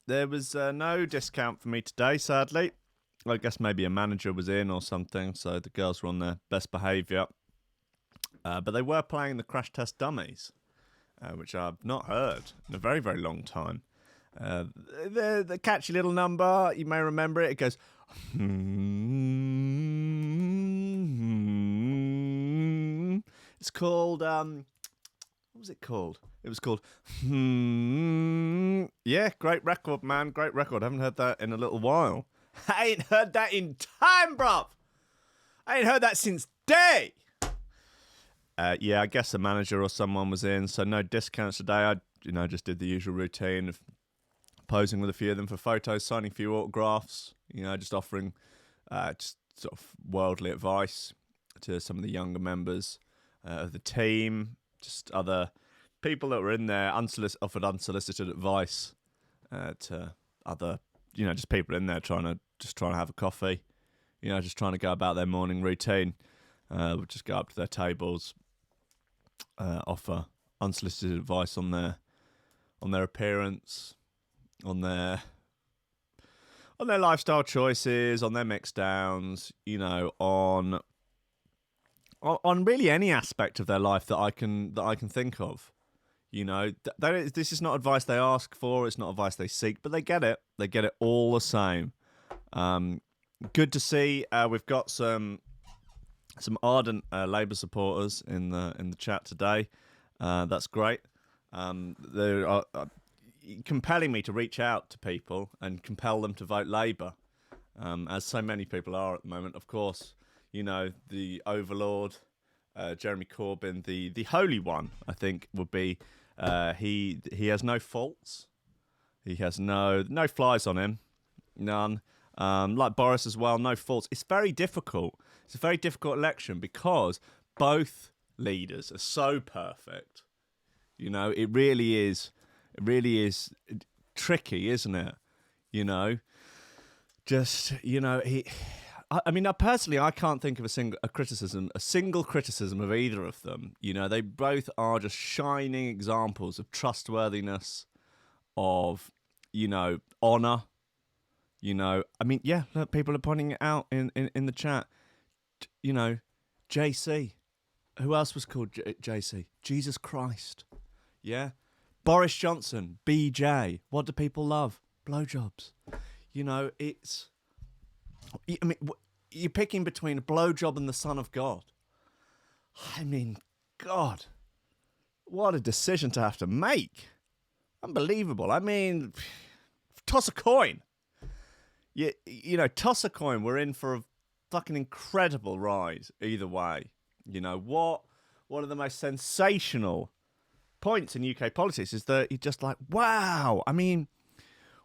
There was no discount for me today, sadly. I guess maybe a manager was in or something, so the girls were on their best behaviour. But they were playing the Crash Test Dummies, which I've not heard in a very, very long time. The catchy little number, you may remember it. It goes... It's called... what was it called? It was called... Yeah, great record, man. Great record. I haven't heard that in a little while. I ain't heard that in time, bruv. I ain't heard that since day. Yeah, I guess a manager or someone was in, so no discounts today. I, just did the usual routine of posing with a few of them for photos, signing a few autographs, just offering just sort of worldly advice to some of the younger members of the team, just other people that were in there, offered unsolicited advice to other, just people in there trying to have a coffee, just trying to go about their morning routine. We'll just go up to their tables, offer unsolicited advice on their appearance, on their lifestyle choices, on their mix downs, on really any aspect of their life that I can think of. This is not advice they ask for, it's not advice they seek, but they get it. They get it all the same. Good to see. We've got some ardent Labour supporters in the chat today. That's great. They're compelling me to reach out to people and compel them to vote Labour, as so many people are at the moment. Of course, the overlord, Jeremy Corbyn, the holy one, I think would be. He has no faults. He has no flies on him, none. Like Boris as well, no faults. It's very difficult. It's a very difficult election because both leaders are so perfect. It really is. It really is tricky, isn't it? Personally, I can't think of a single criticism of either of them. They both are just shining examples of trustworthiness, of, honour. Look, people are pointing it out in the chat. JC. Who else was called JC? Jesus Christ. Yeah? Boris Johnson, BJ. What do people love? Blowjobs. It's... you're picking between a blowjob and the Son of God. God. What a decision to have to make. Unbelievable. Toss a coin. Toss a coin. We're in for a fucking incredible ride either way. What one of the most sensational points in UK politics is that you're just like, wow.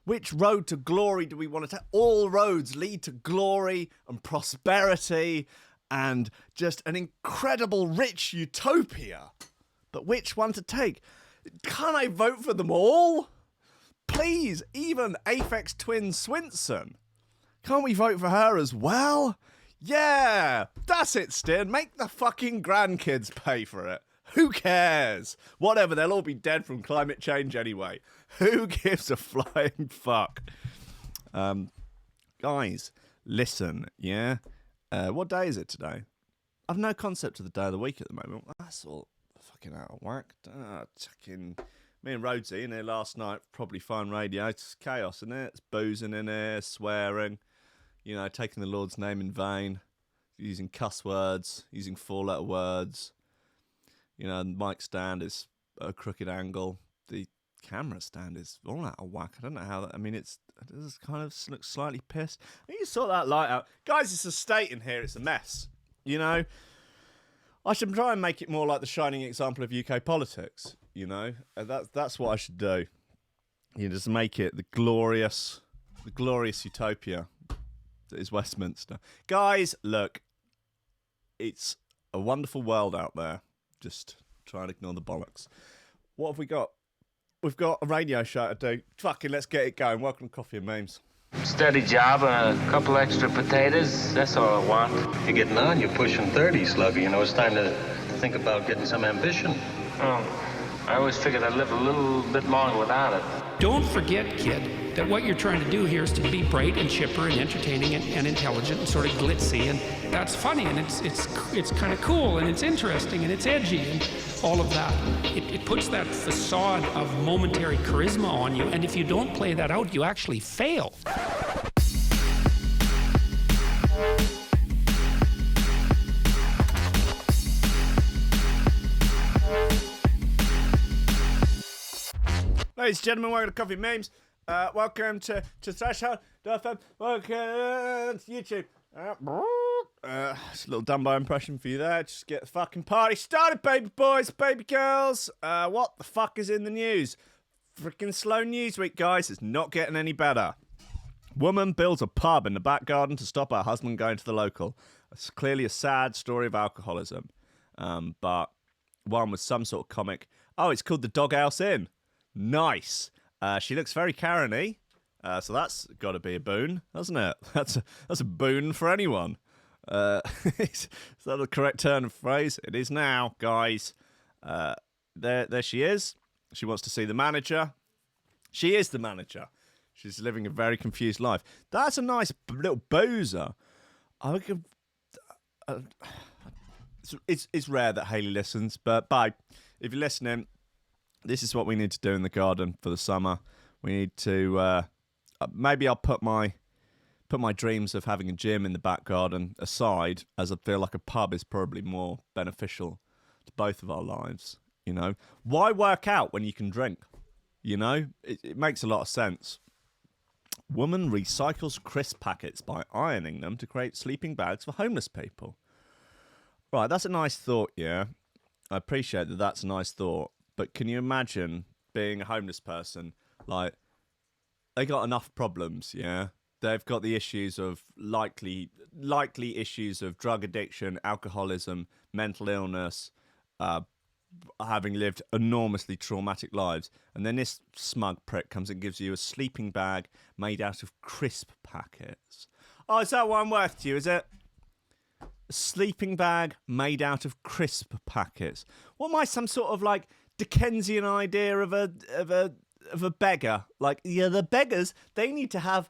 Which road to glory do we want to take? All roads lead to glory and prosperity and just an incredible rich utopia. But which one to take? Can't I vote for them all? Please, even Aphex Twin Swinson. Can't we vote for her as well? Yeah, that's it, Stin. Make the fucking grandkids pay for it. Who cares? Whatever, they'll all be dead from climate change anyway. Who gives a flying fuck? Guys, listen, yeah? What day is it today? I've no concept of the day of the week at the moment. That's all fucking out of whack. Me and Rhodesy in here last night, probably fine radio. It's chaos in it. It's boozing in here, swearing, taking the Lord's name in vain, using cuss words, using four-letter words. The mic stand is at a crooked angle. The camera stand is all out of whack. I don't know how that... it kind of looks slightly pissed. You sort that light out. Guys, it's a state in here. It's a mess. I should try and make it more like the shining example of UK politics. That's what I should do. Just make it the glorious utopia that is Westminster. Guys, look, it's a wonderful world out there. Just try and ignore the bollocks. What have we got? We've got a radio show to do. Fucking let's get it going. Welcome to Coffee and Memes. Steady job and a couple extra potatoes. That's all I want. You're getting on. You're pushing 30, Slugger. It's time to think about getting some ambition. Oh, I always figured I'd live a little bit longer without it. Don't forget, kid, that what you're trying to do here is to be bright and chipper and entertaining and intelligent and sort of glitzy, and that's funny, and it's kind of cool, and it's interesting, and it's edgy, and all of that. It puts that facade of momentary charisma on you, and if you don't play that out, you actually fail. Ladies and gentlemen, welcome to Coffee Memes. Welcome to Threshold. Welcome to YouTube. It's a little Dumbo impression for you there. Just get the fucking party started, baby boys, baby girls. What the fuck is in the news? Freaking slow news week, guys. It's not getting any better. Woman builds a pub in the back garden to stop her husband going to the local. It's clearly a sad story of alcoholism, but one with some sort of comic. Oh, it's called the Doghouse Inn. Nice. She looks very Karen-y, so that's got to be a boon, hasn't it? That's a boon for anyone. Is that the correct turn of phrase? It is now, guys. There she is. She wants to see the manager. She is the manager. She's living a very confused life. That's a nice little boozer. It's rare that Hayley listens, but bye. If you're listening, this is what we need to do in the garden for the summer. We need to maybe I'll put my dreams of having a gym in the back garden aside, as I feel like a pub is probably more beneficial to both of our lives. You know, why work out when you can drink? You know, it makes a lot of sense. Woman recycles crisp packets by ironing them to create sleeping bags for homeless people. Right, that's a nice thought, yeah. I appreciate that that's a nice thought. But can you imagine being a homeless person? Like, they got enough problems, yeah? They've got the issues of likely issues of drug addiction, alcoholism, mental illness, having lived enormously traumatic lives. And then this smug prick comes and gives you a sleeping bag made out of crisp packets. Oh, is that what I'm worth to you, is it? A sleeping bag made out of crisp packets. What am I, some sort of, like, Dickensian idea of a beggar? Like, yeah, the beggars, they need to have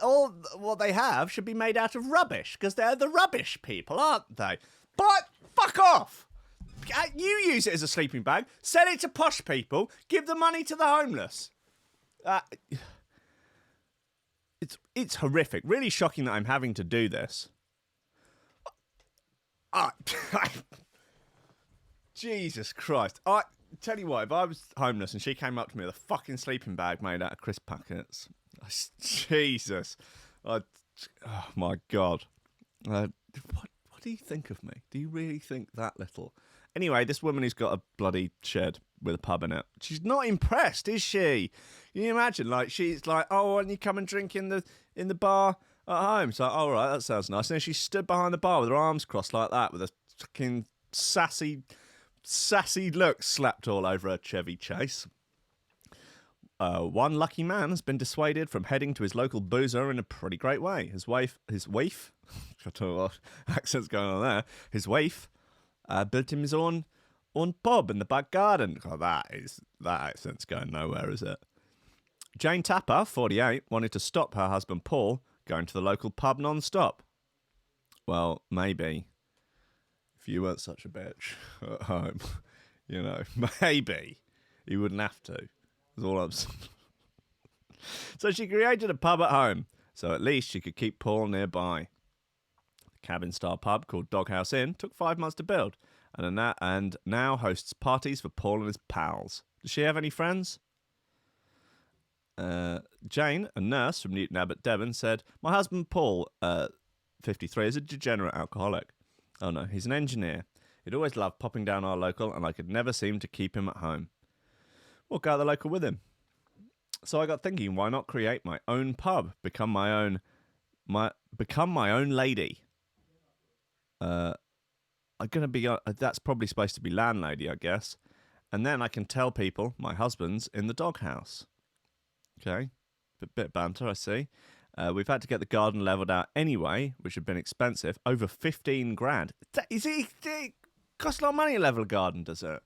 all what they have should be made out of rubbish because they're the rubbish people, aren't they? But fuck off. You use it as a sleeping bag, sell it to posh people, give the money to the homeless. It's horrific. Really shocking that I'm having to do this. Jesus Christ. I tell you what, if I was homeless and she came up to me with a fucking sleeping bag made out of crisp packets, Jesus. Oh my God. What do you think of me? Do you really think that little? Anyway, this woman who's got a bloody shed with a pub in it, she's not impressed, is she? Can you imagine? Like, she's like, oh, why don't you come and drink in the bar at home? So, all right, that sounds nice. And then she stood behind the bar with her arms crossed like that, with a fucking sassy look slapped all over her Chevy Chase. One lucky man has been dissuaded from heading to his local boozer in a pretty great way. His wife, I don't know what accent's going on there. His wife built him his own pub in the back garden. Oh, that accent's going nowhere, is it? Jane Tapper, 48, wanted to stop her husband Paul going to the local pub non-stop. Well, maybe. If you weren't such a bitch at home, you know, maybe you wouldn't have to. That's all I'm saying. So she created a pub at home, so at least she could keep Paul nearby. The cabin-style pub called Doghouse Inn took 5 months to build, and now hosts parties for Paul and his pals. Does she have any friends? Jane, a nurse from Newton Abbot, Devon, said, "My husband Paul, 53, is a degenerate alcoholic. Oh no, he's an engineer. He'd always loved popping down our local, and I could never seem to keep him at home. We'll go to the local with him. So I got thinking, why not create my own pub, become my own lady? I'm gonna be. That's probably supposed to be landlady, I guess. And then I can tell people my husband's in the doghouse. Okay, bit of banter, I see. We've had to get the garden levelled out anyway, which had been expensive, over 15 grand. It costs a lot of money to level a garden, does it?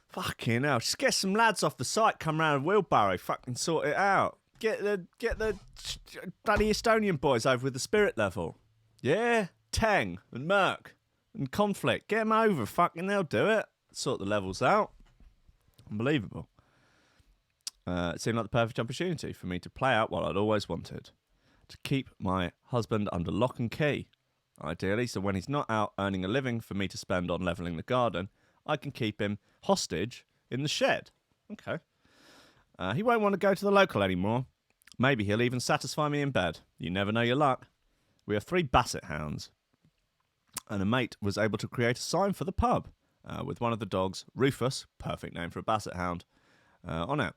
Fucking hell. Just get some lads off the site, come round a wheelbarrow, fucking sort it out. Get the bloody Estonian boys over with the spirit level. Yeah? Teng and Merc and Conflict. Get them over, fucking they'll do it. Sort the levels out. Unbelievable. It seemed like the perfect opportunity for me to play out what I'd always wanted. To keep my husband under lock and key. Ideally, so when he's not out earning a living for me to spend on levelling the garden, I can keep him hostage in the shed. Okay. He won't want to go to the local anymore. Maybe he'll even satisfy me in bed. You never know your luck. We have 3 basset hounds. And a mate was able to create a sign for the pub with one of the dogs, Rufus, perfect name for a basset hound, on it.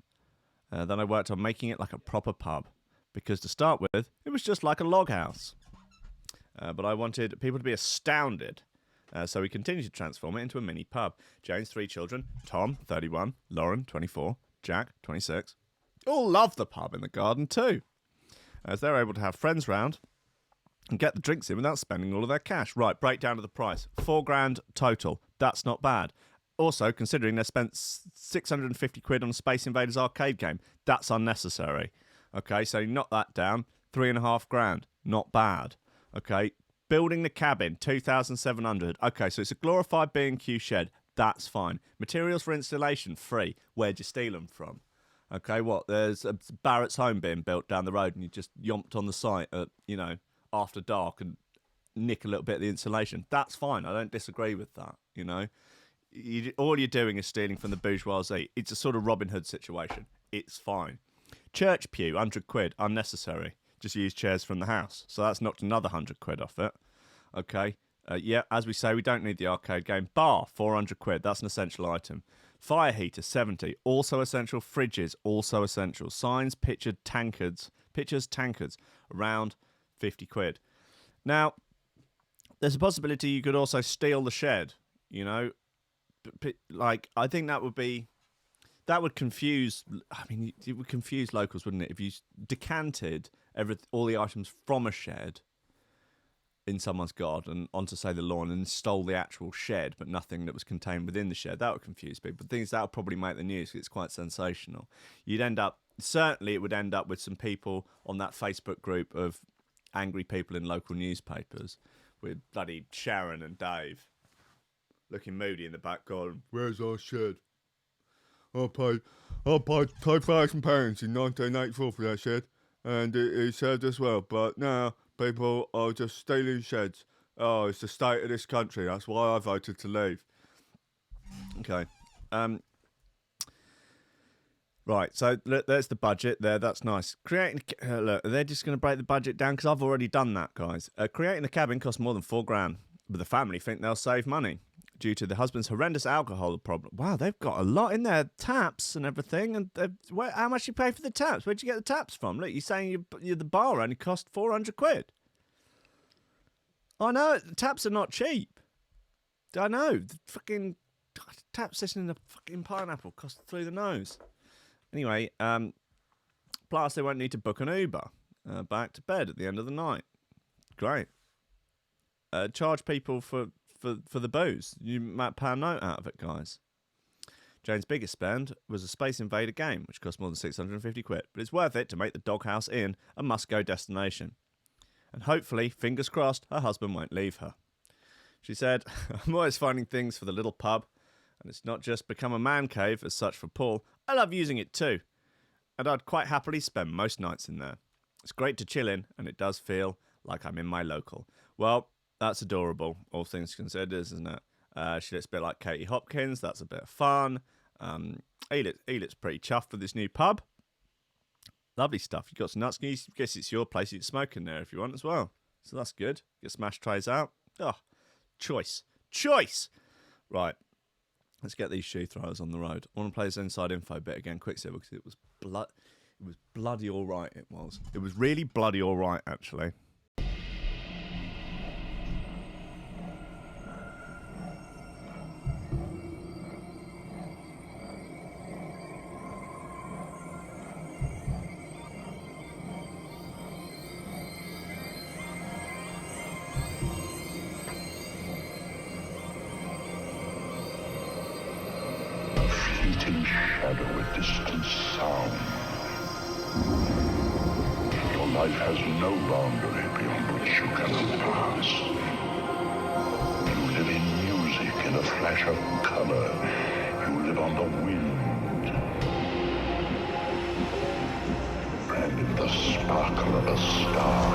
Then I worked on making it like a proper pub. Because to start with, it was just like a log house. But I wanted people to be astounded. So we continued to transform it into a mini pub. Jane's 3 children, Tom, 31, Lauren, 24, Jack, 26, all love the pub in the garden too, as they're able to have friends round and get the drinks in without spending all of their cash. Right, breakdown of the price. £4,000 total. That's not bad. Also, considering they spent 650 quid on a Space Invaders arcade game, that's unnecessary. Okay, so knock that down. £3,500. Not bad. Okay, building the cabin, 2,700. Okay, so it's a glorified B&Q shed. That's fine. Materials for installation, free. Where'd you steal them from? Okay, what? There's a Barrett's home being built down the road and you just yomped on the site at, after dark and nick a little bit of the insulation. That's fine. I don't disagree with that, all you're doing is stealing from the bourgeoisie. It's a sort of Robin Hood situation. It's fine. Church pew, 100 quid, unnecessary. Just use chairs from the house. So that's knocked another 100 quid off it. Okay. Yeah, as we say, we don't need the arcade game. Bar, 400 quid. That's an essential item. Fire heater, 70. Also essential. Fridges, also essential. Signs, pictures, tankards, around 50 quid. Now, there's a possibility you could also steal the shed, I think that would confuse, it would confuse locals, wouldn't it? If you decanted all the items from a shed in someone's garden onto, say, the lawn and stole the actual shed, but nothing that was contained within the shed, that would confuse people. That would probably make the news because it's quite sensational. Certainly it would end up with some people on that Facebook group of angry people in local newspapers with bloody Sharon and Dave looking moody in the back garden. Where's our shed? I paid £2,000 in 1984 for that shed, and it served us well. But now people are just stealing sheds. Oh, it's the state of this country. That's why I voted to leave. Okay. Right, so look, there's the budget there. That's nice. Look, they're just going to break the budget down because I've already done that, guys. Creating the cabin costs more than £4,000, but the family think they'll save money due to the husband's horrendous alcohol problem. Wow, they've got a lot in there, taps and everything. And how much you pay for the taps? Where'd you get the taps from? Look, you're saying the bar only cost 400 quid. I know, the taps are not cheap. I know, the fucking tap sitting in a fucking pineapple costs through the nose. Anyway, plus they won't need to book an Uber back to bed at the end of the night. Great. Charge people for the booze. You might pay a note out of it, guys. Jane's biggest spend was a Space Invader game, which cost more than 650 quid, but it's worth it to make the Doghouse Inn a must-go destination. And hopefully, fingers crossed, her husband won't leave her. She said, I'm always finding things for the little pub, and it's not just become a man cave as such for Paul. I love using it too, and I'd quite happily spend most nights in there. It's great to chill in, and it does feel like I'm in my local. Well, that's adorable, all things considered, isn't it? She looks a bit like Katie Hopkins. That's a bit of fun. Elit's pretty chuffed with this new pub. Lovely stuff. You've got some nuts. I guess it's your place. You can smoke in there if you want as well. So that's good. Get smash trays out. Oh, choice. Right. Let's get these shoe throwers on the road. I want to play this inside info bit again, Quicksilver, because it was bloody all right. It was really bloody all right, actually. shadow a distant sound. Your life has no boundary beyond which you cannot pass. You live in music, in a flash of color. You live on the wind. And in the sparkle of a star.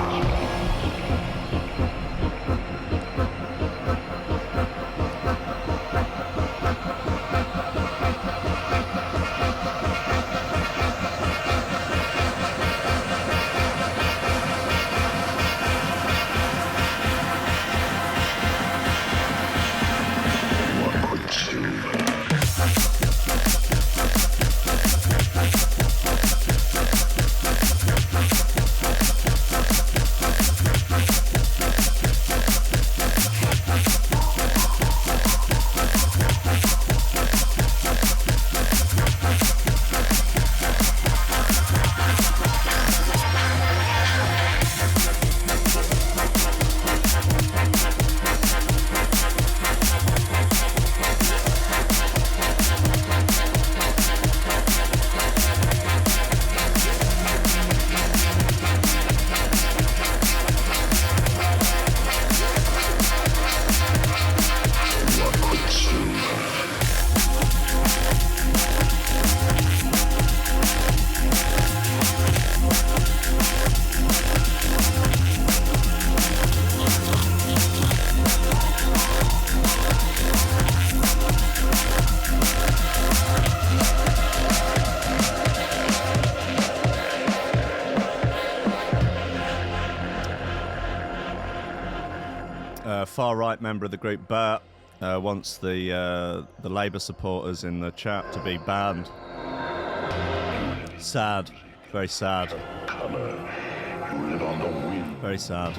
Far-right member of the group, Bert, wants the Labour supporters in the chat to be banned. Sad. Very sad. Color. You live on the wind. Very sad.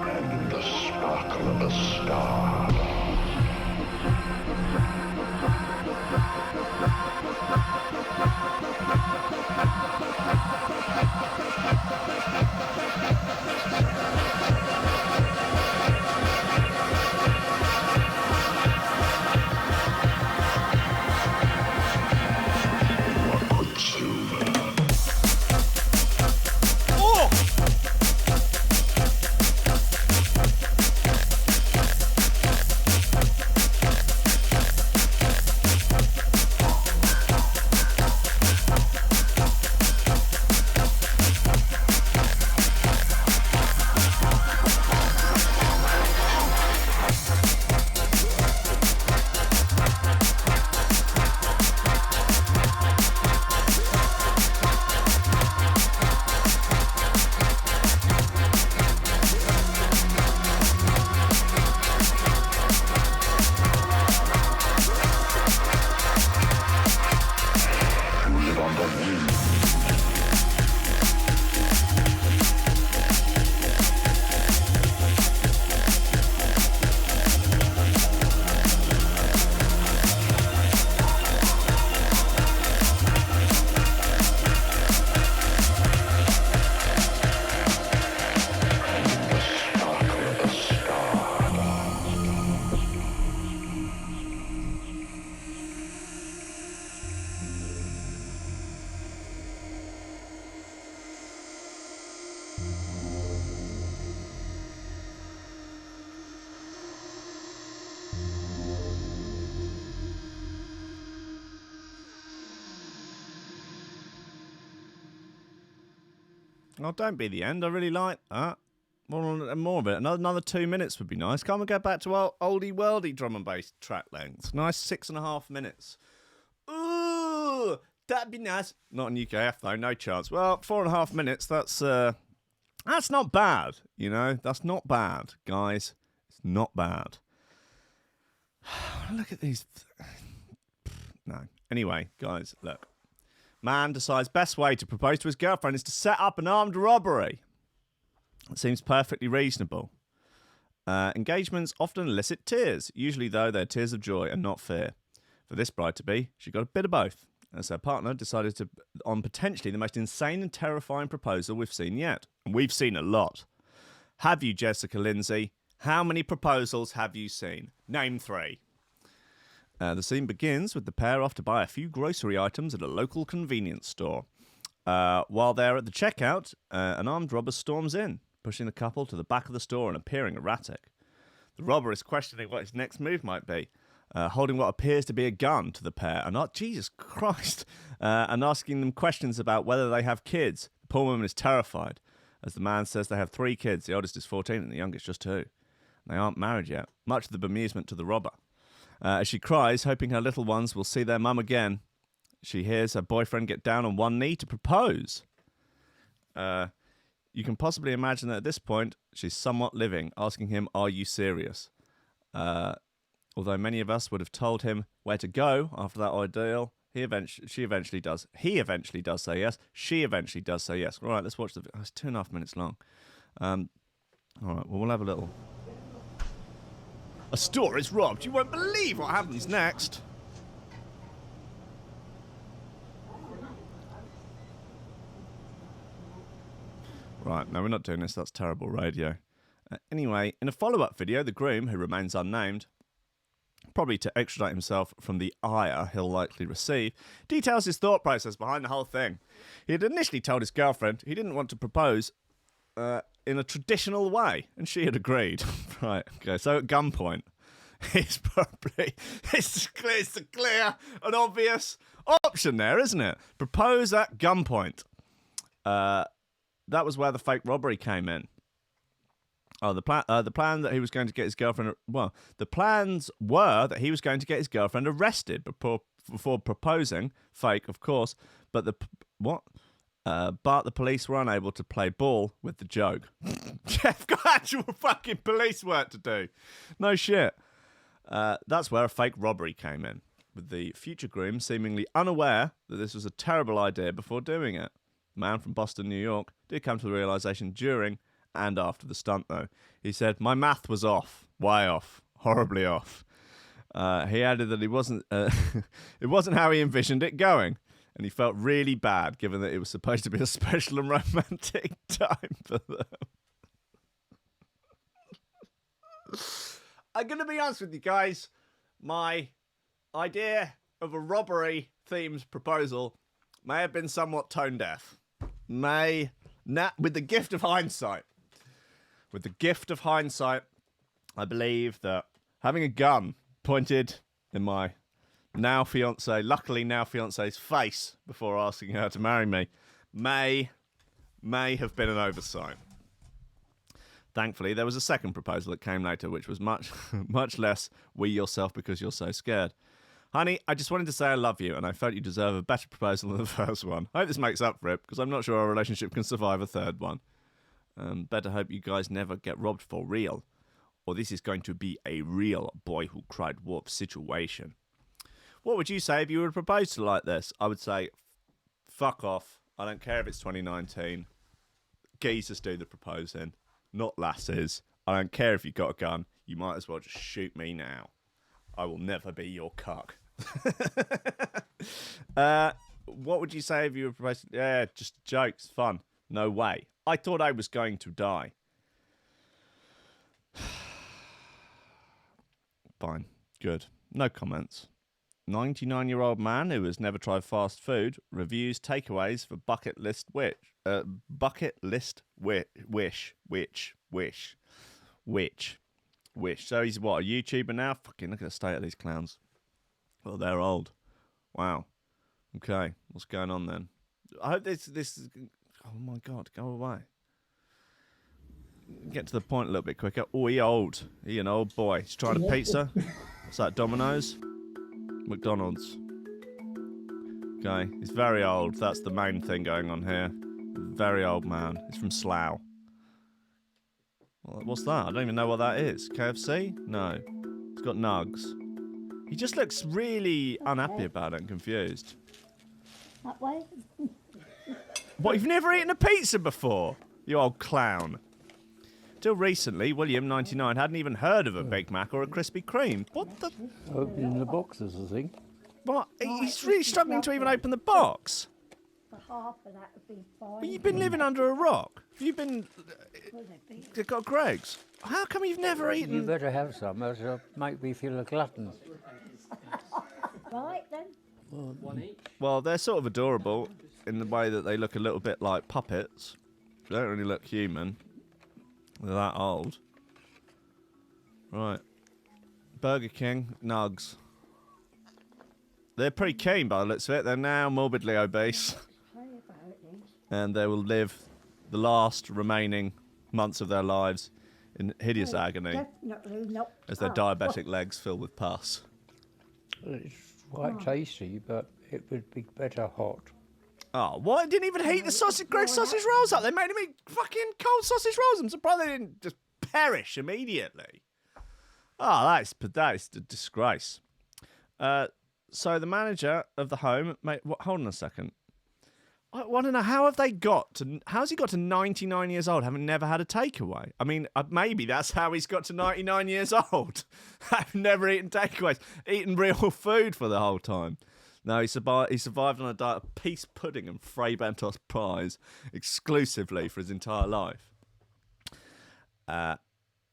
And in the sparkle of a star. Oh, don't be the end. I really like that. More of it. Another 2 minutes would be nice. Can't we go back to our oldie worldy drum and bass track length? Nice 6.5 minutes. Ooh, that'd be nice. Not in UKF though, no chance. Well, 4.5 minutes. That's not bad. You know, that's not bad, guys. It's not bad. Look at these. No. Anyway, guys, look. Man decides best way to propose to his girlfriend is to set up an armed robbery. It seems perfectly reasonable. Engagements often elicit tears, usually though they're tears of joy and not fear. For this bride-to-be, she got a bit of both, as her partner decided on potentially the most insane and terrifying proposal we've seen yet. And we've seen a lot. Have you, Jessica Lindsay? How many proposals have you seen? Name 3. The scene begins with the pair off to buy a few grocery items at a local convenience store. While they're at the checkout, an armed robber storms in, pushing the couple to the back of the store and appearing erratic. The robber is questioning what his next move might be, holding what appears to be a gun to the pair, and Jesus Christ, and asking them questions about whether they have kids. The poor woman is terrified, as the man says they have 3 kids. The oldest is 14 and the youngest just 2. They aren't married yet, much to the bemusement to the robber. As she cries, hoping her little ones will see their mum again, she hears her boyfriend get down on one knee to propose. You can possibly imagine that at this point, she's somewhat living, asking him, "Are you serious?" Although many of us would have told him where to go after that ordeal, he eventually does say yes. She eventually does say yes. All right, let's watch the video. It's 2.5 minutes long. All right, well, we'll have a little. A store is robbed. You won't believe what happens next. Right, no, we're not doing this. That's terrible radio. Anyway, in a follow-up video, the groom, who remains unnamed, probably to extradite himself from the ire he'll likely receive, details his thought process behind the whole thing. He had initially told his girlfriend he didn't want to propose in a traditional way, and she had agreed. Right, okay, so at gunpoint, it's a clear and obvious option there, isn't it? Propose at gunpoint. That was where the fake robbery came in. Oh, the plan that he was going to get his girlfriend. Well, the plans were that he was going to get his girlfriend arrested before proposing, fake, of course. But the police were unable to play ball with the joke. Jeff got actual fucking police work to do. No shit. That's where a fake robbery came in, with the future groom seemingly unaware that this was a terrible idea before doing it. The man from Boston, New York, did come to the realization during and after the stunt, though. He said, "My math was off. Way off. Horribly off." He added that it wasn't how he envisioned it going, and he felt really bad, given that it was supposed to be a special and romantic time for them. I'm going to be honest with you guys. My idea of a robbery-themed proposal may have been somewhat tone-deaf. With the gift of hindsight. With the gift of hindsight, I believe that having a gun pointed in my luckily now fiance's face before asking her to marry me may have been an oversight. Thankfully, there was a second proposal that came later, which was much, much less "we yourself because you're so scared." Honey, I just wanted to say I love you, and I felt you deserve a better proposal than the first one. I hope this makes up for it, because I'm not sure our relationship can survive a third one. Better hope you guys never get robbed for real, or this is going to be a real boy who cried wolf situation. What would you say if you were proposed to like this? I would say, fuck off. I don't care if it's 2019. Geezers do the proposing, not lasses. I don't care if you've got a gun. You might as well just shoot me now. I will never be your cuck. What would you say if you were proposed to... Yeah, just jokes, fun. No way. I thought I was going to die. Fine. Good. No comments. 99-year-old man who has never tried fast food reviews takeaways for bucket list wish. So he's what, a YouTuber now? Fucking look at the state of these clowns. Well, they're old. Wow. Okay, what's going on then? I hope this is... Oh my God, go away. Get to the point a little bit quicker. Oh, he old. He an old boy. He's trying a pizza. What's that, Domino's? McDonald's. Okay, he's very old. That's the main thing going on here. Very old man. He's from Slough. What's that? I don't even know what that is. KFC? No. It's got nugs. He just looks really unhappy about it and confused. That way? What, you've never eaten a pizza before? You old clown. Till recently, William, 99, hadn't even heard of a Big Mac or a Krispy Kreme. What the... Opening the boxes, I think. What? He's really struggling to even open the box. For half of that would be fine. But you've been living under a rock. You've been... You've got Greg's. How come you've never eaten... You better have some, else it'll make me feel a glutton. Right then. One each. Well, they're sort of adorable in the way that they look a little bit like puppets. They don't really look human. They're that old. Right. Burger King, nugs. They're pretty keen by the looks of it. They're now morbidly obese. Sorry about it then. And they will live the last remaining months of their lives in hideous agony Definitely not. as their diabetic legs fill with pus. It's quite tasty, but it would be better hot. Oh, what? It didn't even heat the grilled sausage rolls up. They made them eat fucking cold sausage rolls. I'm surprised they didn't just perish immediately. Oh, that is a disgrace. So the manager of the home, hold on a second. I want to know how's he got to 99 years old, having never had a takeaway? I mean, maybe that's how he's got to 99 years old. I've never eaten takeaways, eaten real food for the whole time. No, he survived on a diet of peace pudding and Fray Bentos pies exclusively for his entire life.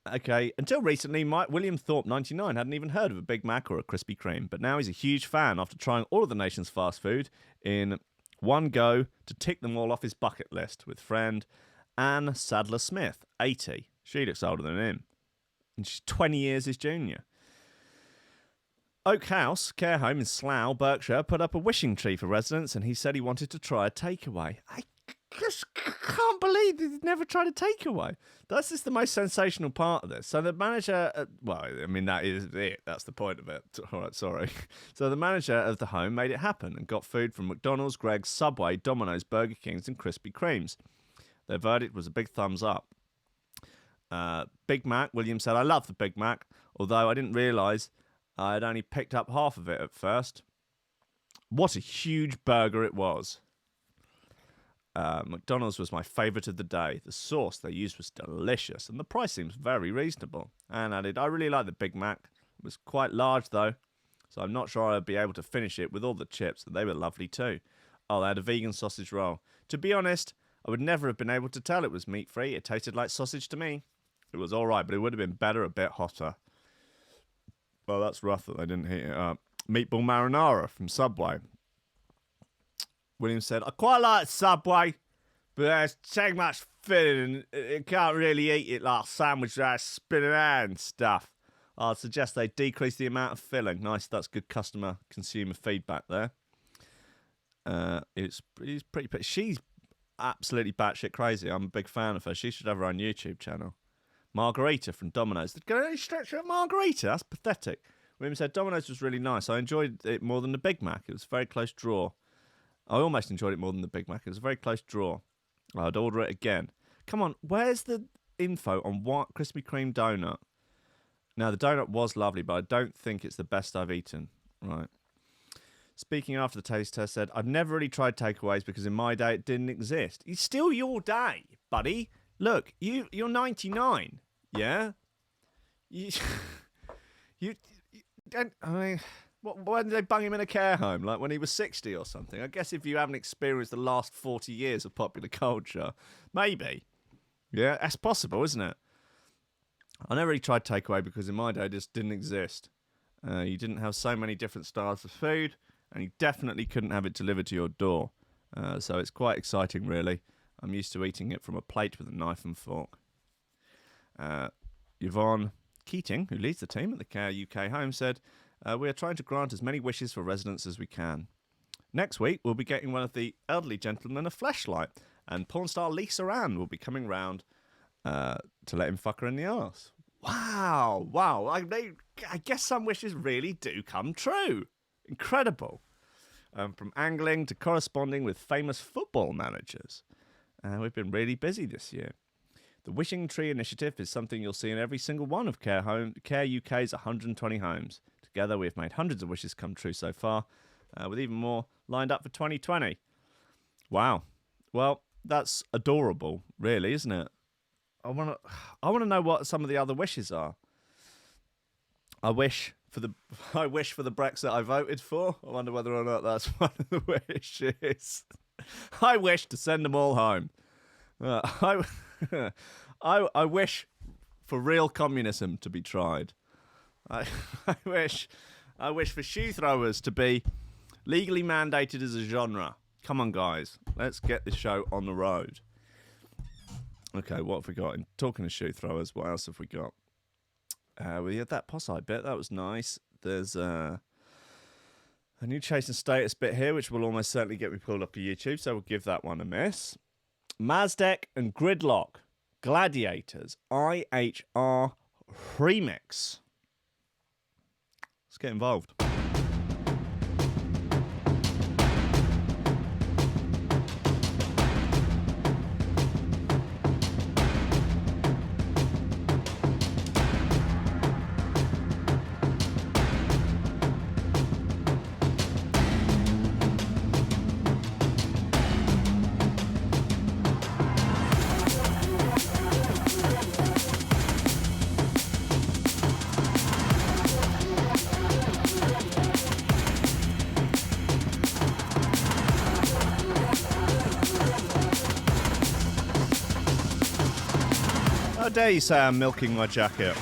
Okay, until recently, William Thorpe, 99, hadn't even heard of a Big Mac or a Krispy Kreme, but now he's a huge fan after trying all of the nation's fast food in one go to tick them all off his bucket list with friend Anne Sadler-Smith, 80. She looks older than him, and she's 20 years his junior. Oak House Care Home in Slough, Berkshire, put up a wishing tree for residents, and he said he wanted to try a takeaway. I just can't believe he's never tried a takeaway. That's just the most sensational part of this. So the manager, that is it. That's the point of it. All right, sorry. So the manager of the home made it happen and got food from McDonald's, Greggs, Subway, Domino's, Burger Kings, and Krispy Kremes. Their verdict was a big thumbs up. Big Mac, William said, I love the Big Mac, although I didn't realise I had only picked up half of it at first. What a huge burger it was. McDonald's was my favourite of the day. The sauce they used was delicious, and the price seems very reasonable. And added, I really like the Big Mac. It was quite large, though, so I'm not sure I'd be able to finish it with all the chips, and they were lovely, too. Oh, they had a vegan sausage roll. To be honest, I would never have been able to tell it was meat-free. It tasted like sausage to me. It was all right, but it would have been better a bit hotter. Well, that's rough that they didn't heat it up. Meatball marinara from Subway. William said, I quite like Subway, but there's too much filling and you can't really eat it like a sandwich without spinning out and stuff. I'd suggest they decrease the amount of filling. Nice, that's good consumer feedback there. He's pretty. She's absolutely batshit crazy. I'm a big fan of her. She should have her own YouTube channel. Margarita from Domino's. Can I stretch out Margarita? That's pathetic. William said Domino's was really nice. I enjoyed it more than the Big Mac. It was a very close draw. I almost enjoyed it more than the Big Mac. It was a very close draw. I'd order it again. Come on, where's the info on what Krispy Kreme donut? Now, the donut was lovely, but I don't think it's the best I've eaten. Right. Speaking after the taste test, said, I've never really tried takeaways because in my day it didn't exist. It's still your day, buddy. Look, you're 99, yeah? You don't, I mean... Why did they bung him in a care home? Like when he was 60 or something? I guess if you haven't experienced the last 40 years of popular culture, maybe. Yeah, that's possible, isn't it? I never really tried takeaway because in my day it just didn't exist. You didn't have so many different styles of food, and you definitely couldn't have it delivered to your door. So it's quite exciting, really. I'm used to eating it from a plate with a knife and fork. Yvonne Keating, who leads the team at the Care UK home, said, we are trying to grant as many wishes for residents as we can. Next week, we'll be getting one of the elderly gentlemen a fleshlight, and porn star Lisa Ann will be coming round to let him fuck her in the arse. Wow. I guess some wishes really do come true. Incredible. From angling to corresponding with famous football managers. We've been really busy this year. The Wishing Tree Initiative is something you'll see in every single one of Care UK's 120 homes. Together, we have made hundreds of wishes come true so far, with even more lined up for 2020. Wow. Well, that's adorable, really, isn't it? I want to know what some of the other wishes are. I wish for the Brexit I voted for. I wonder whether or not that's one of the wishes. I wish to send them all home. I wish for real communism to be tried. I wish I wish for shoe throwers to be legally mandated as a genre. Come on, guys. Let's get this show on the road. Okay, what have we got? Talking of shoe throwers, what else have we got? We had that posse bit. That was nice. There's a new chasing status bit here, which will almost certainly get me pulled up to YouTube, so we'll give that one a miss. Mazdek and Gridlock. Gladiators. IHR Remix. Let's get involved. How dare you say I'm milking my jacket?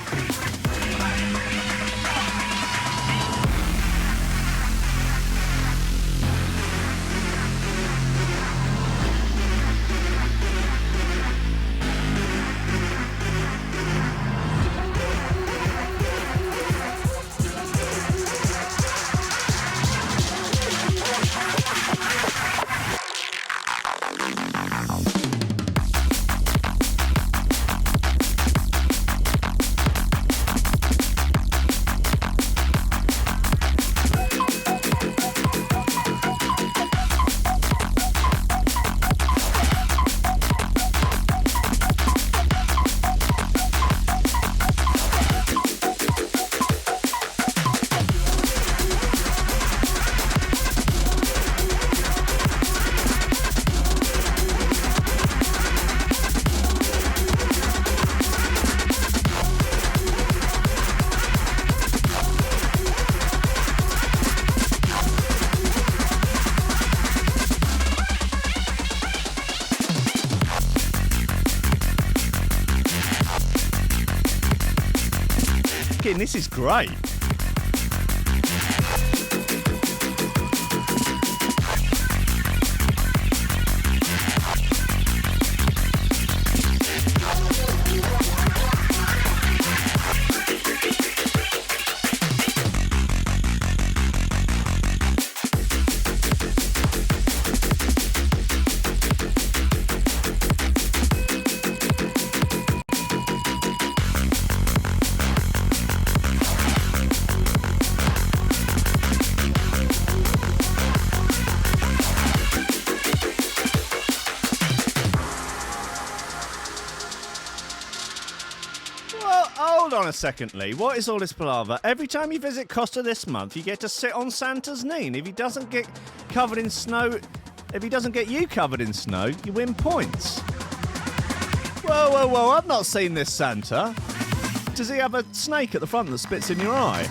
This is great. Hold on a second, Lee. What is all this palaver? Every time you visit Costa this month, you get to sit on Santa's knee. And if he doesn't get covered in snow, if he doesn't get you covered in snow, you win points. Whoa, whoa, whoa. I've not seen this Santa. Does he have a snake at the front that spits in your eye?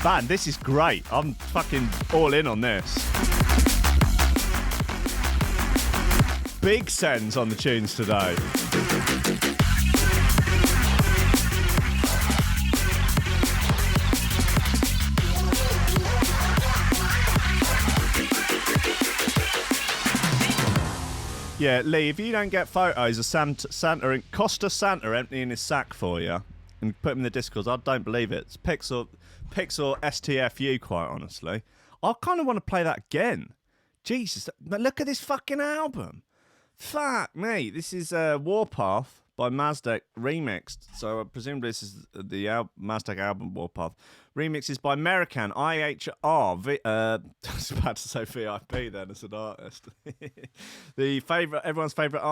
Man, this is great. I'm fucking all in on this. Big sends on the tunes today. Yeah, Lee, if you don't get photos of Costa Santa emptying his sack for you and put them in the Discord, I don't believe it. It's Pixel STFU, quite honestly. I kind of want to play that again. Jesus, but look at this fucking album. Fuck me. This is Warpath by Mazdak remixed. So presumably this is the Mazdak album Warpath. Remixes by American IHR. I was about to say VIP then as an artist. everyone's favorite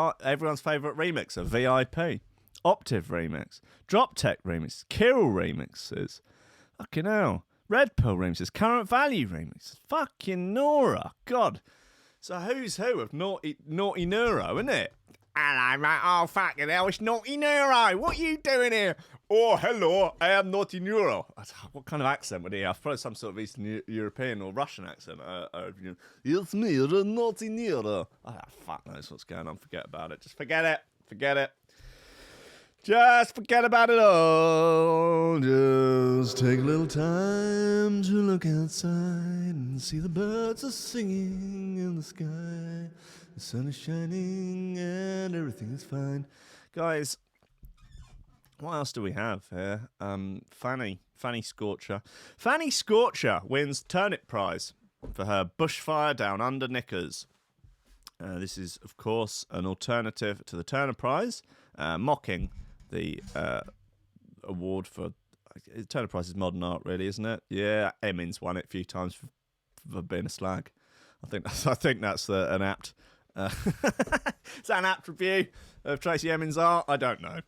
remixer, VIP. Optiv remix, Drop Tech remix, Kirill remixes. Fucking hell. Red Pill remixes, Current Value remixes. Fucking Nora. God. So who's who of Naughty Neuro, isn't it? Hello, mate. Oh, fucking hell, it's Naughty Neuro. What are you doing here? Oh, hello, I am Naughty Neuro. What kind of accent would he have? Probably some sort of Eastern European or Russian accent. It's me, the Naughty Neuro. Oh, fuck knows what's going on. Forget about it. Just forget it. Forget it. Just forget about it all. Just take a little time to look outside and see the birds are singing in the sky. The sun is shining and everything is fine. Guys, what else do we have here? Fanny Scorcher. Fanny Scorcher wins Turnip Prize for her Bushfire Down Under knickers. This is, of course, an alternative to the Turner Prize, mocking the award for Turner Prize is modern art, really, isn't it? Yeah, Emmons won it a few times for being a slag. I think that's an apt. Is that an apt review of Tracy Emmons' art? I don't know.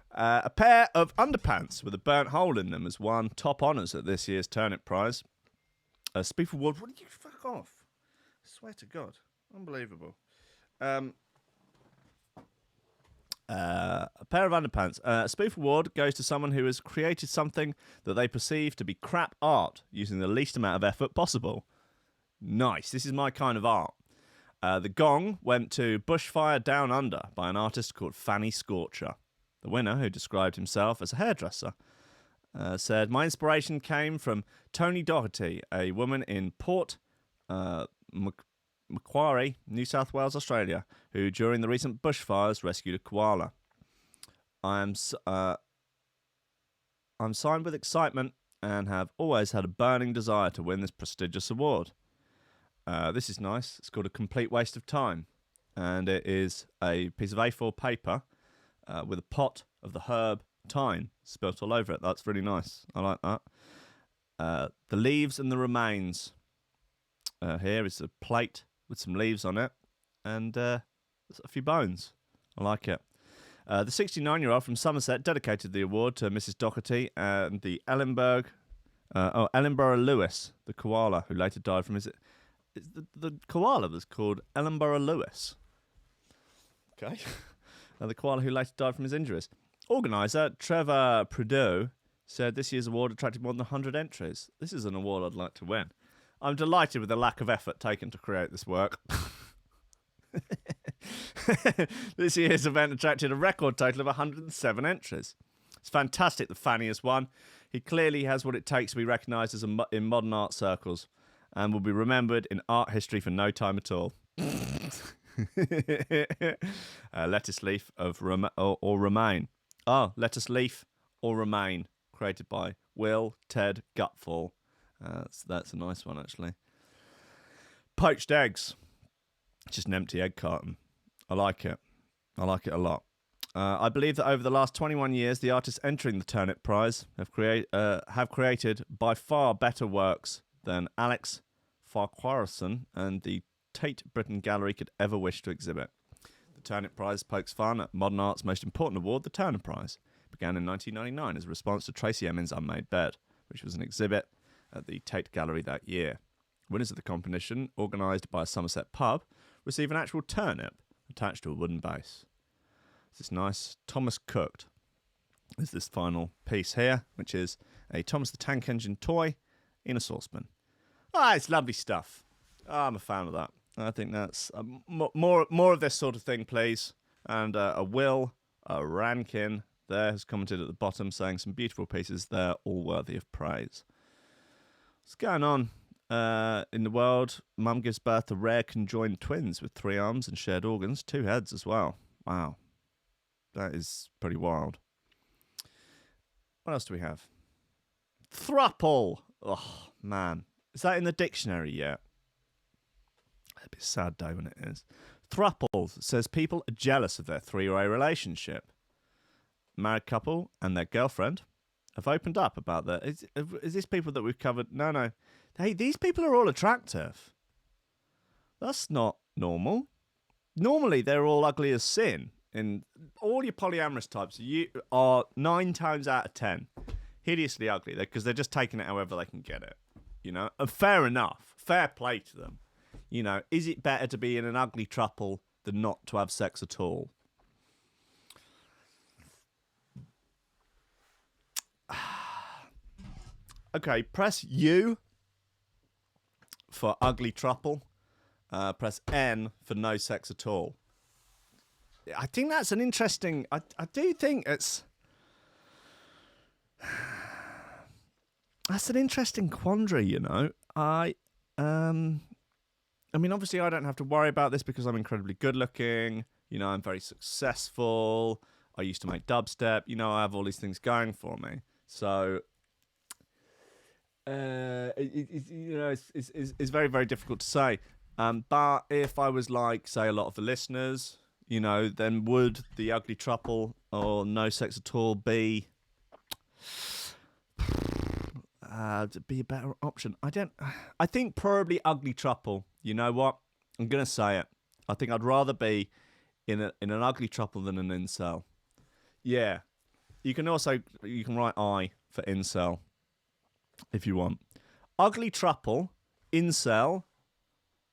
A pair of underpants with a burnt hole in them has won top honours at this year's Turnip Prize. Spief Award. What did you fuck off? I swear to God, unbelievable. A pair of underpants. A spoof award goes to someone who has created something that they perceive to be crap art using the least amount of effort possible. Nice. This is my kind of art. The gong went to Bushfire Down Under by an artist called Fanny Scorcher. The winner, who described himself as a hairdresser, said, "My inspiration came from Tony Doherty, a woman in Port Macquarie, New South Wales, Australia, who during the recent bushfires rescued a koala. I'm signed with excitement and have always had a burning desire to win this prestigious award." This is nice. It's called A Complete Waste of Time, and it is a piece of A4 paper with a pot of the herb thyme spilt all over it. That's really nice. I like that. The leaves and the remains. Here is a plate with some leaves on it, and a few bones. I like it. The 69-year-old from Somerset dedicated the award to Mrs. Doherty and the Ellenborough Lewis, the koala, who later died from his... The koala was called Ellenborough Lewis. Okay. The koala who later died from his injuries. Organiser Trevor Prideaux said this year's award attracted more than 100 entries. This is an award I'd like to win. I'm delighted with the lack of effort taken to create this work. This year's event attracted a record total of 107 entries. It's fantastic that Fanny has won. He clearly has what it takes to be recognised as in modern art circles and will be remembered in art history for no time at all. Lettuce leaf or remain. Oh, lettuce leaf or remain. Created by Will Ted Gutfall. That's a nice one, actually. Poached eggs. Just an empty egg carton. I like it. I like it a lot. I believe that over the last 21 years, the artists entering the Turnip Prize have created by far better works than Alex Farquharson and the Tate Britain Gallery could ever wish to exhibit. The Turnip Prize pokes fun at modern art's most important award, the Turner Prize. It began in 1999 as a response to Tracy Emin's Unmade Bed, which was an exhibit at the Tate Gallery that year. Winners of the competition, organised by a Somerset pub, receive an actual turnip attached to a wooden base. This is nice. Thomas Cooked is this final piece here, which is a Thomas the Tank Engine toy in a saucepan. It's lovely stuff. I'm a fan of that. I think that's more of this sort of thing, please. And a Rankin there has commented at the bottom saying some beautiful pieces there, all worthy of praise. What's going on in the world? Mum gives birth to rare conjoined twins with 3 arms and shared organs, 2 heads as well. Wow. That is pretty wild. What else do we have? Thruple. Oh, man. Is that in the dictionary yet? It'd be a sad day when it is. Thruple says people are jealous of their 3-way relationship. married couple and their girlfriend have opened up about that. Is this people that we've covered? No. Hey, these people are all attractive. That's not normal. Normally, they're all ugly as sin. And all your polyamorous types you are 9 times out of 10 hideously ugly because they're just taking it however they can get it. You know, and fair enough. Fair play to them. You know, is it better to be in an ugly throuple than not to have sex at all? Okay, press U for ugly throuple. Press N for no sex at all. I think that's an interesting... I do think it's... That's an interesting quandary, you know. I mean, obviously I don't have to worry about this because I'm incredibly good looking. You know, I'm very successful. I used to make dubstep. You know, I have all these things going for me. So... it's very, very difficult to say. But if I was like, say, a lot of the listeners, you know, then would the ugly throuple or no sex at all be a better option? I think probably ugly throuple. You know what? I'm gonna say it. I think I'd rather be in an ugly throuple than an incel. Yeah. You can write I for incel if you want. Ugly throuple, incel,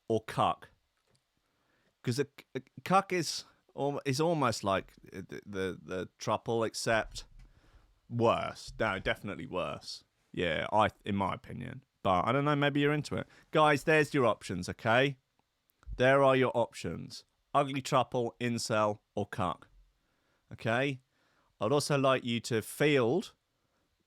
or cuck. Because a cuck is almost like the throuple, except worse. No, definitely worse. Yeah, in my opinion. But I don't know, maybe you're into it. Guys, there's your options, okay? There are your options. Ugly throuple, incel, or cuck. Okay? I'd also like you to field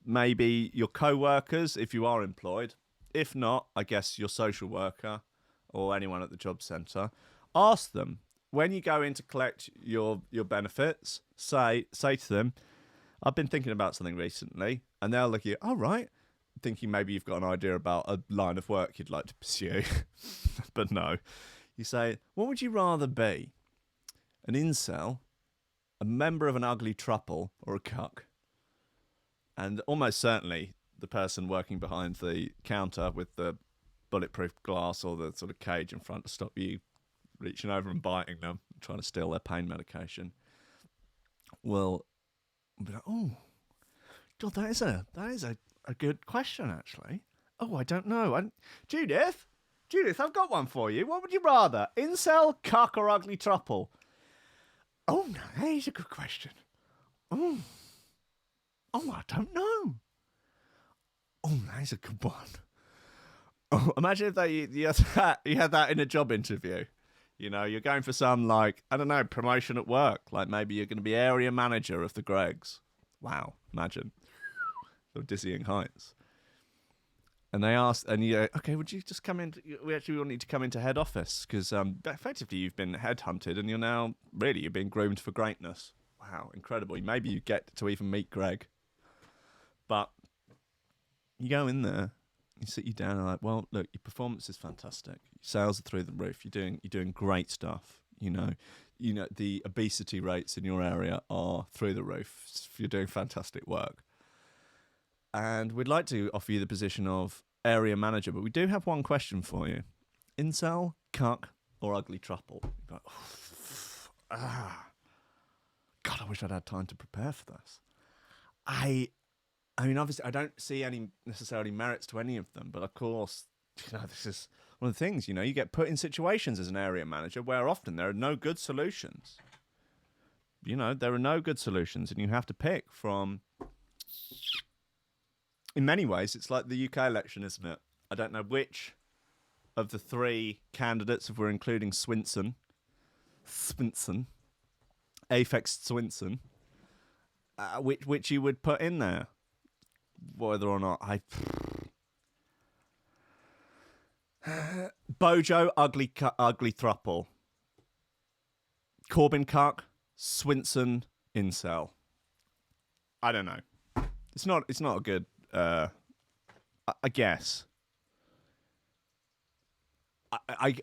maybe your co-workers if you are employed. If not, I guess your social worker or anyone at the job centre. Ask them, when you go in to collect your benefits, say to them, I've been thinking about something recently, and they'll look at you, all right, thinking maybe you've got an idea about a line of work you'd like to pursue. But no. You say, what would you rather be? An incel, a member of an ugly throuple, or a cuck? And almost certainly the person working behind the counter with the bulletproof glass or the sort of cage in front to stop you reaching over and biting them, trying to steal their pain medication, will be like, oh, God, that is a good question, actually. Oh, I don't know. Judith, I've got one for you. What would you rather? Incel, cuck, or ugly throuple? Oh, no, that is a good question. Oh, I don't know. Oh, that is a good one. Oh, imagine if you had that in a job interview. You know, you're going for some, like, I don't know, promotion at work. Like, maybe you're going to be area manager of the Gregs. Wow, imagine. Sort of dizzying heights. And they asked, and you go, okay, would you just come in? We actually will need to come into head office because effectively you've been headhunted and you're being groomed for greatness. Wow, incredible. Maybe you get to even meet Greg. But you go in there, you sit you down and like, well, look, your performance is fantastic. Your sales are through the roof. You're doing great stuff. You know, the obesity rates in your area are through the roof. You're doing fantastic work. And we'd like to offer you the position of area manager, but we do have one question for you. Incel, cuck, or ugly throuple? Like, God, I wish I'd had time to prepare for this. I mean, obviously, I don't see any necessarily merits to any of them, but of course, this is one of the things, you get put in situations as an area manager where often there are no good solutions. There are no good solutions, and you have to pick from... In many ways, it's like the UK election, isn't it? I don't know which of the three candidates, if we're including Swinson, Aphex Swinson, which you would put in there. Whether or not Bojo, ugly throuple. Corbyn cuck, Swinson incel. I don't know. It's not a good. I guess. I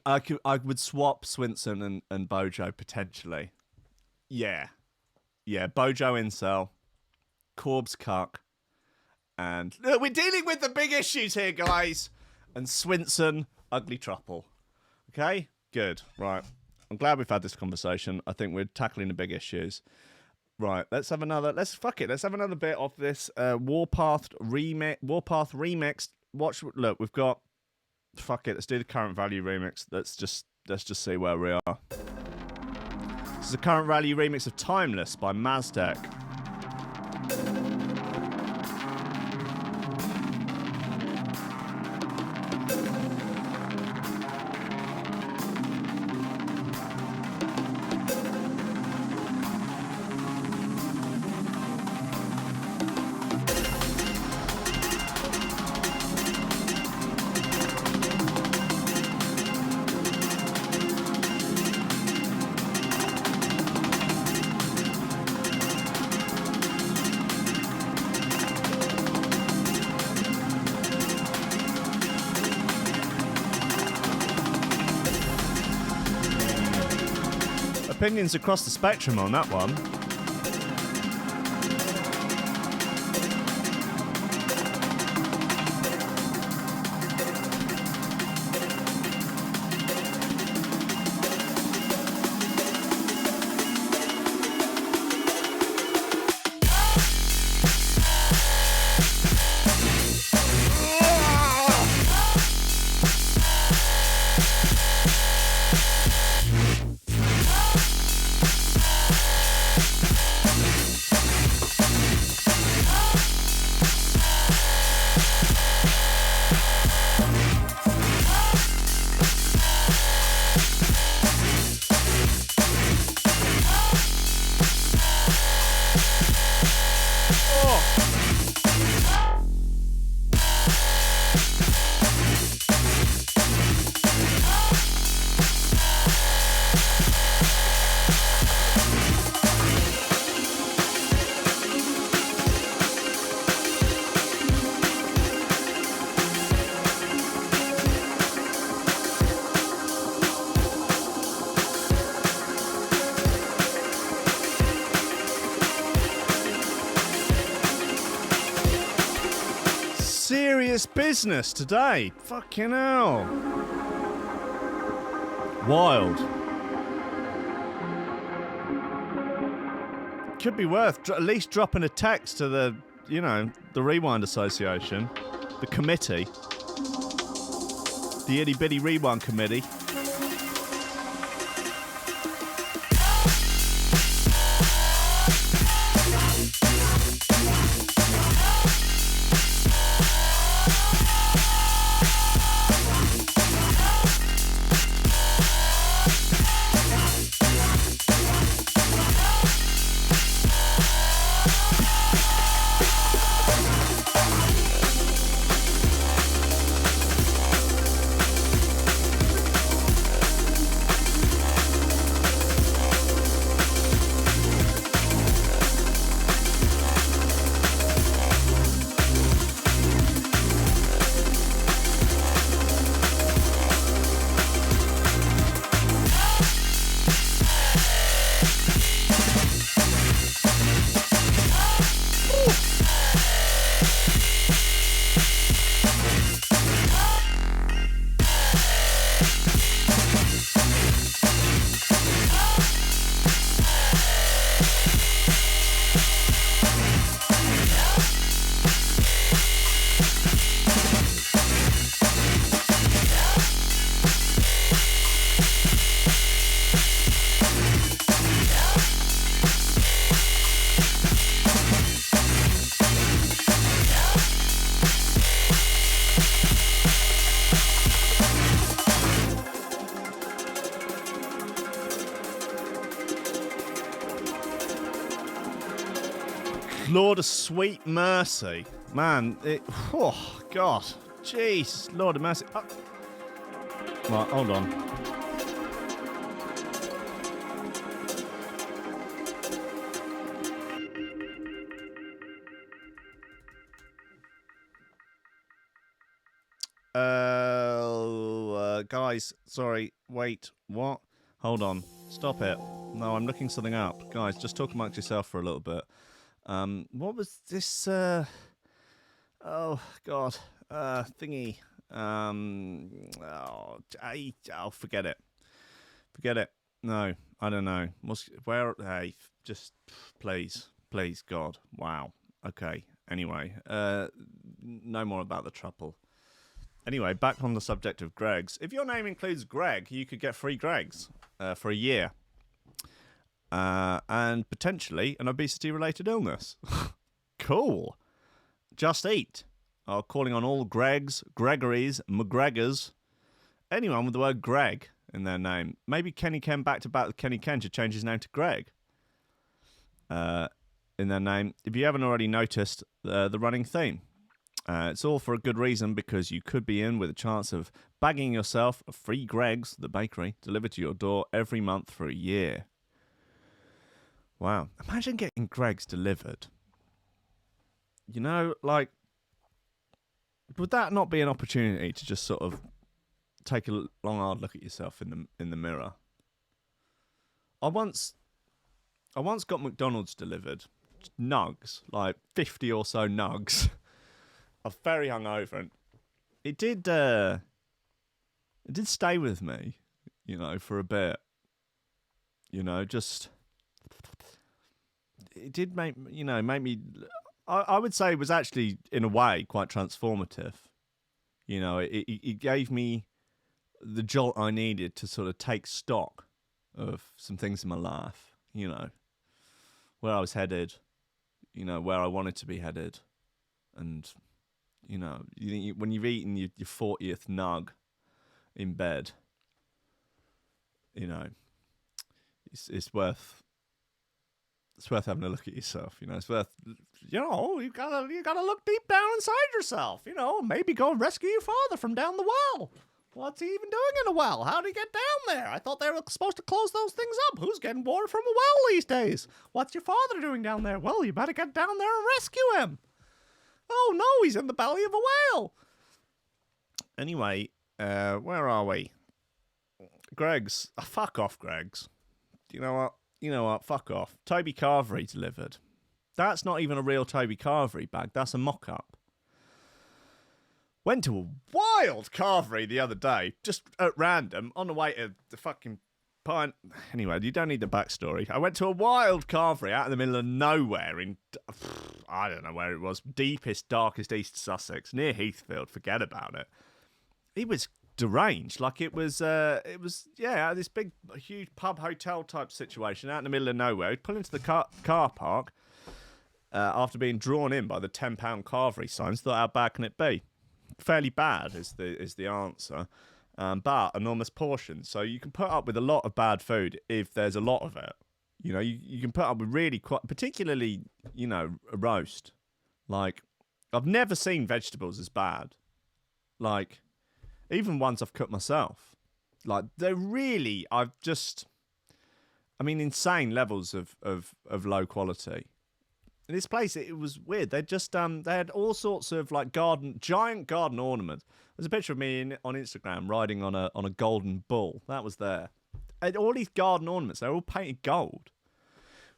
would swap Swinson and Bojo potentially. Yeah. Bojo incel, Corb's Cuck. And look, we're dealing with the big issues here, guys. And Swinson, Ugly Truffle. Okay? Good. Right. I'm glad we've had this conversation. I think we're tackling the big issues. Right. Let's have another. Let's have another bit of this Warpath remix. Look, we've got. Fuck it. Let's do the current value remix. Let's just see where we are. This is the current value remix of Timeless by Mazdek. Opinions across the spectrum on that one. Business today. Fucking hell. Wild. Could be worth at least dropping a text to the, the Rewind Association, the committee, the itty bitty Rewind Committee. Lord of Sweet Mercy. Man, oh, God. Jeez, Lord of Mercy. Oh. Right, hold on. Guys, sorry, wait, what? Hold on, stop it. No, I'm looking something up. Guys, just talk amongst yourself for a little bit. What was this? Oh God, thingy. Forget it. Forget it. No, I don't know. Where? Hey, just please, God. Wow. Okay. Anyway, no more about the trouble. Anyway, back on the subject of Gregs. If your name includes Greg, you could get free Gregs for a year. And potentially an obesity-related illness. Cool. Just Eat are calling on all Gregs, Gregorys, McGregors, anyone with the word Greg in their name. Maybe Kenny Ken back to back with Kenny Ken should change his name to Greg in their name. If you haven't already noticed the running theme, it's all for a good reason, because you could be in with a chance of bagging yourself a free Greg's, the bakery, delivered to your door every month for a year. Wow. Imagine getting Greg's delivered. You know, like, would that not be an opportunity to just sort of take a long, hard look at yourself in the mirror? I once got McDonald's delivered, nugs, like 50 or so nugs. I was very hungover, and it did stay with me, you know, for a bit. You know, just it did make me. I would say it was actually, in a way, quite transformative. You know, it gave me the jolt I needed to sort of take stock of some things in my life. You know, where I was headed, you know, where I wanted to be headed, and you know, when you've eaten your 40th nug in bed, you know, it's worth having a look at yourself. You know, it's worth, you know, you gotta look deep down inside yourself. You know, maybe go and rescue your father from down the well. What's he even doing in a well? How did he get down there? I thought they were supposed to close those things up. Who's getting water from a well these days? What's your father doing down there? Well, you better get down there and rescue him. Oh no, he's in the belly of a whale. Anyway, where are we? Greg's. Fuck off, Greg's. You know what? Fuck off. Toby Carvery delivered. That's not even a real Toby Carvery bag. That's a mock-up. Went to a wild Carvery the other day, just at random, on the way to the fucking pint. Anyway, you don't need the backstory. I went to a wild Carvery out in the middle of nowhere in, I don't know where it was, deepest, darkest East Sussex, near Heathfield. Forget about it. It was deranged. Like it was this big, huge pub hotel type situation out in the middle of nowhere. We'd pull into the car park after being drawn in by the £10 Carvery signs. Thought, how bad can it be? Fairly bad is the answer, but enormous portions. So you can put up with a lot of bad food if there's a lot of it. You know, you can put up with really quite, particularly, you know, a roast. Like, I've never seen vegetables as bad. Like, even ones I've cooked myself. Like, they're really, insane levels of low quality. In this place, it was weird. They just they had all sorts of like giant garden ornaments. There's a picture of me on Instagram riding on a golden bull. That was there. And all these garden ornaments, they're all painted gold.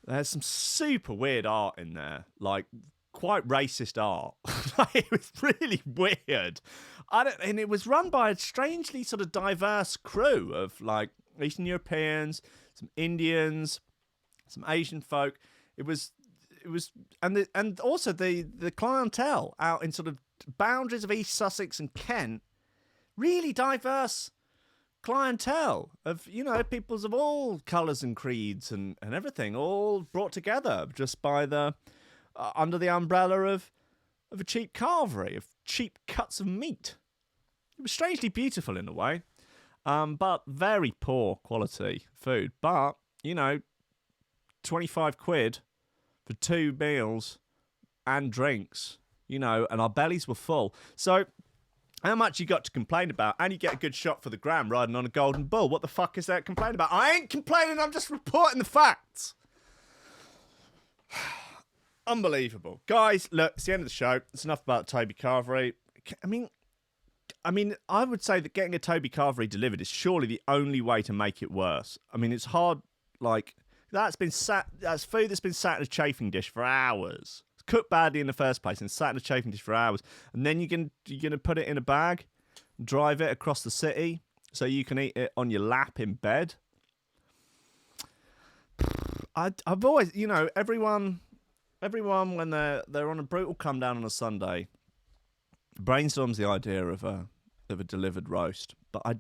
There's some super weird art in there, like quite racist art. It was really weird. And it was run by a strangely sort of diverse crew of like Eastern Europeans, some Indians, some Asian folk. It was and also the clientele out in sort of boundaries of East Sussex and Kent, really diverse clientele of, you know, peoples of all colours and creeds and everything, all brought together just by the under the umbrella of a cheap carvery, of cheap cuts of meat. It was strangely beautiful in a way, but very poor quality food. But, you know, 25 quid for 2 meals and drinks, you know, and our bellies were full. So how much you got to complain about? And you get a good shot for the gram riding on a golden bull. What the fuck is there to complain about? I ain't complaining, I'm just reporting the facts. Unbelievable. Guys, look, it's the end of the show. It's enough about Toby Carvery. I mean, I would say that getting a Toby Carvery delivered is surely the only way to make it worse. I mean, it's hard, like, That's food that's been sat in a chafing dish for hours. It's cooked badly in the first place and sat in a chafing dish for hours. And then you're gonna put it in a bag, drive it across the city so you can eat it on your lap in bed. I've always, everyone when they're on a brutal come down on a Sunday, brainstorms the idea of a delivered roast. But I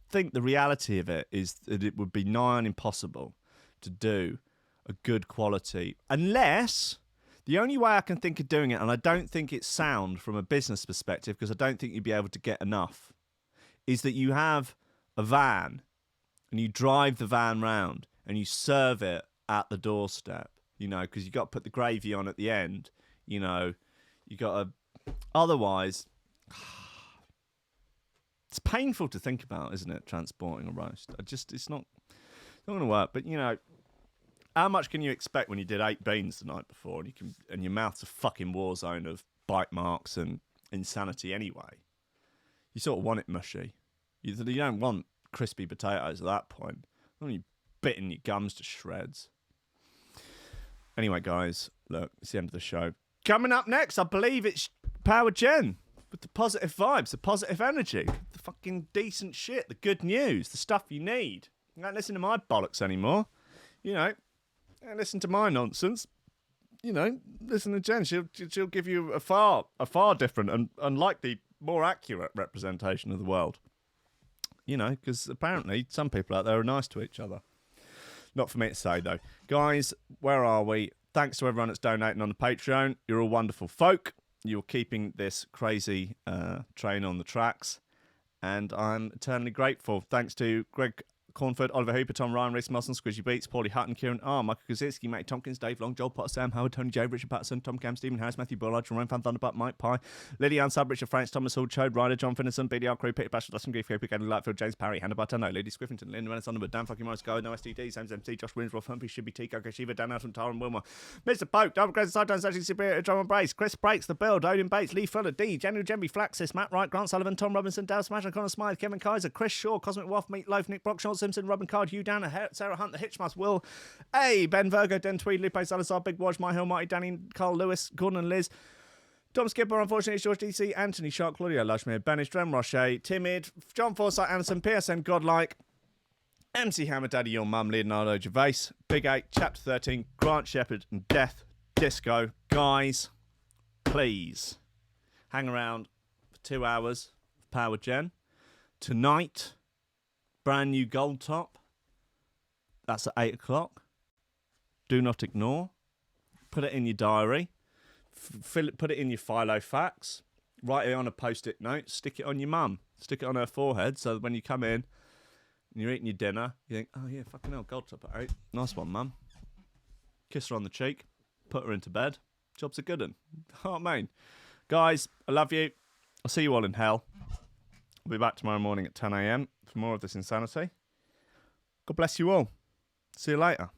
think the reality of it is that it would be nigh on impossible to do a good quality, unless the only way I can think of doing it, and I don't think it's sound from a business perspective because I don't think you'd be able to get enough, is that you have a van and you drive the van round and you serve it at the doorstep, because you got to put the gravy on at the end, you got to, otherwise, it's painful to think about, isn't it, transporting a roast? It's not going to work, but how much can you expect when you did 8 beans the night before and your mouth's a fucking war zone of bite marks and insanity anyway? You sort of want it mushy. You don't want crispy potatoes at that point. You bitten your gums to shreds. Anyway, guys, look, it's the end of the show. Coming up next, I believe it's Power Gen with the positive vibes, the positive energy, the fucking decent shit, the good news, the stuff you need. You don't listen to my bollocks anymore. Don't listen to my nonsense. Listen to Jen. She'll give you a far different and unlikely more accurate representation of the world. Because apparently some people out there are nice to each other. Not for me to say, though. Guys, where are we? Thanks to everyone that's donating on the Patreon. You're all wonderful folk. You're keeping this crazy train on the tracks. And I'm eternally grateful. Thanks to Greg Cornford, Oliver Hooper, Tom Ryan, Reece Mosson, Squidgy Beats, Pauly Hutton, Ciarán R, Michael Kedzierski, Matty Tomkins, Dave Long, Joel Potter, Sam Howard, Tony J, Richard Patterson, Tom Camm, Stephen Harris, Matthieu Boulard, Jeroen Van Thunderbutt, Mike Pye, Lily Unsub, Richard Franks, Thomas Hall, Chode Ryder, John Finison, BDR Crew, Peter Blatchford, Dustin Grief, Gennady Lightfield, James Parry, Hendo Bartendo, Lady Squiffington, Linda Van Thunderbutt, Dan fucking Morris, Guy With No STD, Sam MC, Josh Williams, Rolf Humphrey, Shibby T, Coco Shiva, Dan Elton, Taran Wilmore, Mr. Poke, Double Grace, Sideline, Saturday, Superior, John Brace, Kris Breaks, The Build, Odin Bates, Lee Fuller, D, January Jemby, Flaxis, Matt Wright, Grant Sullivan, Tom Robinson, Dale Smash, Connor Smythe, Kevin Kaiser, Chris Shaw, Cosmic Waff, Meatloaf, Nick Brock, Sean Simpson, Robin Card, Hugh Danner, Sarah Hunt, The Hitchmas, Will A, Ben Virgo, Den Tweed, Lupe Salazar, Big Watch, My Hill, Marty, Danny, Carl Lewis, Gordon and Liz, Tom Skipper, unfortunately, it's George DC, Anthony Shark, Claudia Lushmere, Benish, Dren Roche, Timid, John Forsyth, Anderson, PSN, Godlike, MC Hammer, Daddy, Your Mum, Leonardo Gervais, Big 8, Chapter 13, Grant Shepherd, and Death Disco. Guys, please hang around for 2 hours of Power Gen. Tonight, brand new Gold Top. That's at 8 o'clock. Do not ignore. Put it in your diary. Put it in your Filofax. Write it on a post-it note. Stick it on your mum. Stick it on her forehead so that when you come in and you're eating your dinner, you think, oh yeah, fucking hell, Gold Top at 8. Nice one, mum. Kiss her on the cheek. Put her into bed. Job's a good one. Oh, man. Guys, I love you. I'll see you all in hell. I'll be back tomorrow morning at 10 a.m. for more of this insanity. God bless you all. See you later.